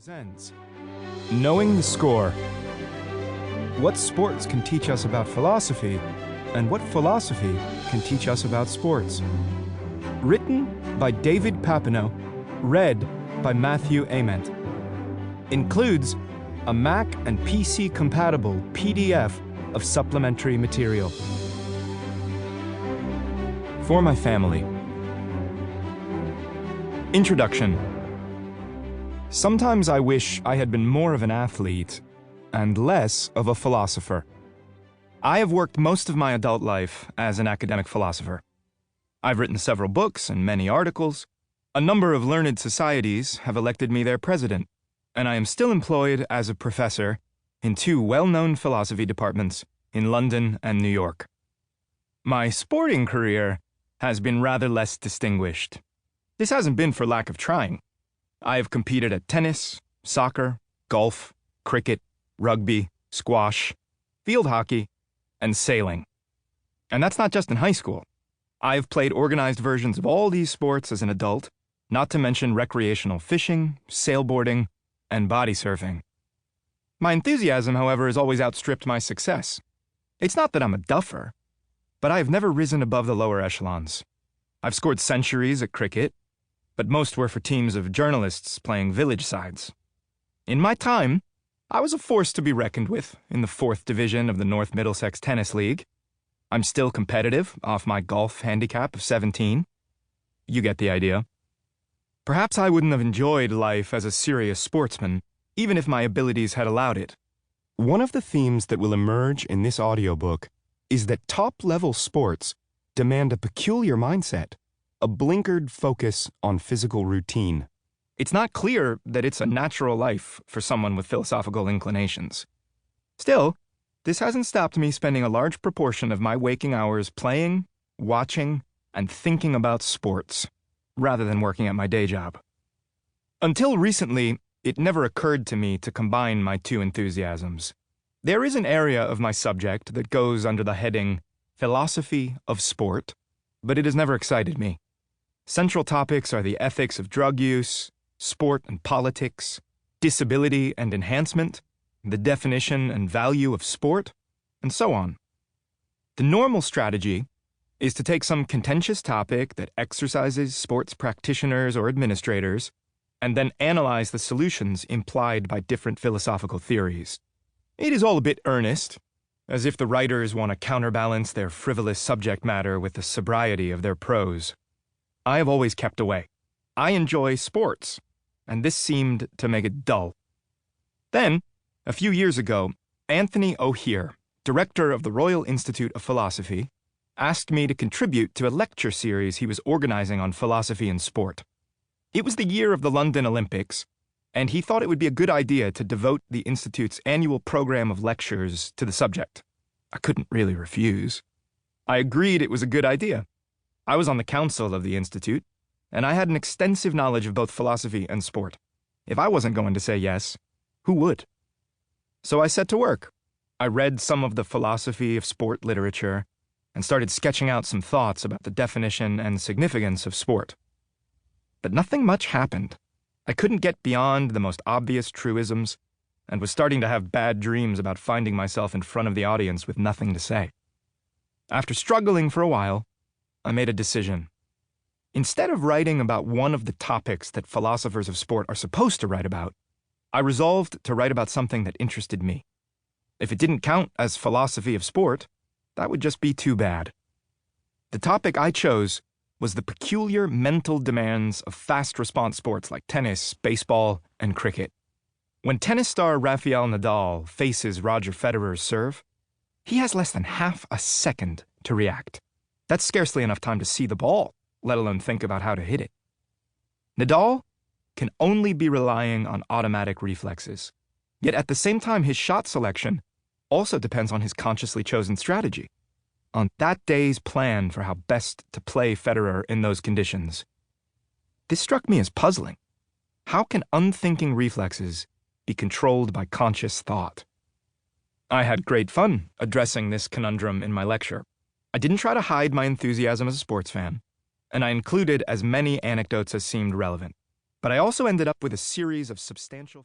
presents Knowing the Score. What sports can teach us about philosophy, and what philosophy can teach us about sports. Written by David Papineau, read by Matthew Amendt. Includes a Mac and PC compatible PDF of supplementary material. For my family. Introduction. Sometimes I wish I had been more of an athlete and less of a philosopher. I have worked most of my adult life as an academic philosopher. I've written several books and many articles. A number of learned societies have elected me their president, and I am still employed as a professor in two well-known philosophy departments in London and New York. My sporting career has been rather less distinguished. This hasn't been for lack of trying. I have competed at tennis, soccer, golf, cricket, rugby, squash, field hockey, and sailing. And that's not just in high school. I have played organized versions of all these sports as an adult, not to mention recreational fishing, sailboarding, and body surfing. My enthusiasm, however, has always outstripped my success. It's not that I'm a duffer, but I have never risen above the lower echelons. I've scored centuries at cricket, but most were for teams of journalists playing village sides. In my time, I was a force to be reckoned with in the 4th division of the North Middlesex Tennis League. I'm still competitive off my golf handicap of 17. You get the idea. Perhaps I wouldn't have enjoyed life as a serious sportsman, even if my abilities had allowed it. One of the themes that will emerge in this audiobook is that top-level sports demand a peculiar mindset, a blinkered focus on physical routine. It's not clear that it's a natural life for someone with philosophical inclinations. Still, this hasn't stopped me spending a large proportion of my waking hours playing, watching, and thinking about sports, rather than working at my day job. Until recently, it never occurred to me to combine my two enthusiasms. There is an area of my subject that goes under the heading philosophy of sport, but it has never excited me. Central topics are the ethics of drug use, sport and politics, disability and enhancement, the definition and value of sport, and so on. The normal strategy is to take some contentious topic that exercises sports practitioners or administrators, and then analyze the solutions implied by different philosophical theories. It is all a bit earnest, as if the writers want to counterbalance their frivolous subject matter with the sobriety of their prose. I have always kept away. I enjoy sports, and this seemed to make it dull. Then, a few years ago, Anthony O'Hear, director of the Royal Institute of Philosophy, asked me to contribute to a lecture series he was organizing on philosophy and sport. It was the year of the London Olympics, and he thought it would be a good idea to devote the Institute's annual program of lectures to the subject. I couldn't really refuse. I agreed it was a good idea. I was on the council of the Institute, and I had an extensive knowledge of both philosophy and sport. If I wasn't going to say yes, who would? So I set to work. I read some of the philosophy of sport literature and started sketching out some thoughts about the definition and significance of sport. But nothing much happened. I couldn't get beyond the most obvious truisms and was starting to have bad dreams about finding myself in front of the audience with nothing to say. After struggling for a while, I made a decision. Instead of writing about one of the topics that philosophers of sport are supposed to write about, I resolved to write about something that interested me. If it didn't count as philosophy of sport, that would just be too bad. The topic I chose was the peculiar mental demands of fast-response sports like tennis, baseball, and cricket. When tennis star Rafael Nadal faces Roger Federer's serve, he has less than half a second to react. That's scarcely enough time to see the ball, let alone think about how to hit it. Nadal can only be relying on automatic reflexes. Yet at the same time, his shot selection also depends on his consciously chosen strategy, on that day's plan for how best to play Federer in those conditions. This struck me as puzzling. How can unthinking reflexes be controlled by conscious thought? I had great fun addressing this conundrum in my lecture. I didn't try to hide my enthusiasm as a sports fan, and I included as many anecdotes as seemed relevant. But I also ended up with a series of substantial